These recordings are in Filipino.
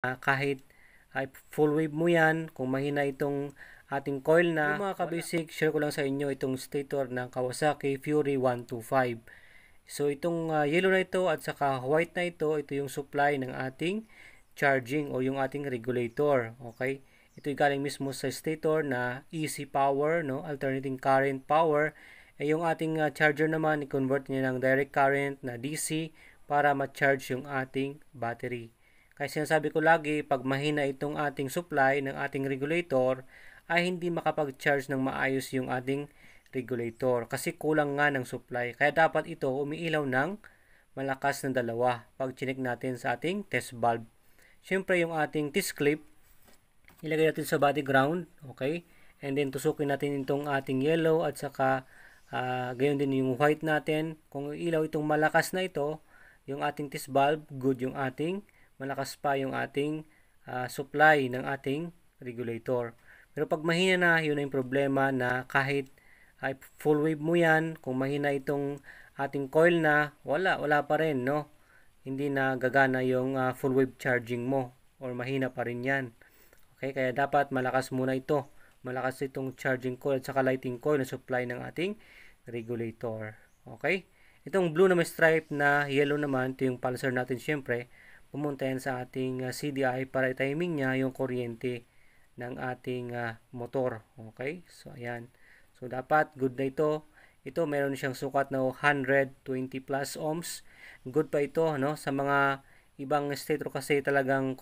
kahit ay full wave mo yan, kung mahina itong ating coil na, mga kabasic, share ko lang sa inyo itong stator ng Kawasaki Fury 125. So itong yellow na ito at saka white na ito yung supply ng ating charging o yung ating regulator. Okay? Ito galing mismo sa stator na AC power, no? Alternating current power. Yung ating charger naman, i-convert niya ng direct current na DC para ma-charge yung ating battery. Kaya sinasabi ko lagi, pag mahina itong ating supply ng ating regulator, ay hindi makapag-charge ng maayos yung ating regulator kasi kulang nga ng supply. Kaya dapat ito umiilaw ng malakas na dalawa pag chinek natin sa ating test valve. Siyempre yung ating test clip, ilagay natin sa body ground, okay? And then tusukin natin itong ating yellow at saka gayon din yung white natin. Kung ilaw itong malakas na ito, yung ating test valve, good yung ating malakas pa yung ating supply ng ating regulator. Pero pag mahina na, yun yung problema na kahit ay full wave mo yan, kung mahina itong ating coil na, wala pa rin, no? Hindi na gagana yung full wave charging mo or mahina pa rin yan. Okay, kaya dapat malakas muna ito. Malakas itong charging coil at saka lighting coil na supply ng ating regulator. Okay? Itong blue na may stripe na yellow naman, ito yung pulsar natin syempre. Pumunta yan sa ating CDI para i-timing niya yung kuryente ng ating motor. Okay? So, ayan. So, dapat good na ito. Ito, meron siyang sukat na 120 plus ohms. Good pa ito, no? Sa mga ibang stator kasi talagang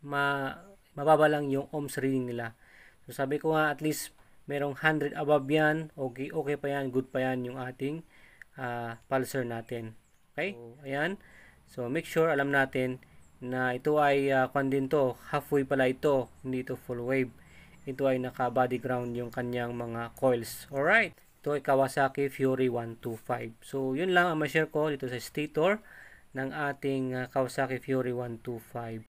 mababa lang yung ohms reading nila. So, sabi ko nga, at least merong 100 above yan. Okay pa yan. Good pa yan yung ating pulsar natin. Okay? So, ayan. So, make sure alam natin na ito ay din to, halfway pala ito, hindi ito full wave. Ito ay naka-body ground yung kanyang mga coils. Alright. Ito ay Kawasaki Fury 125. So, yun lang ang ma-share ko dito sa stator ng ating Kawasaki Fury 125.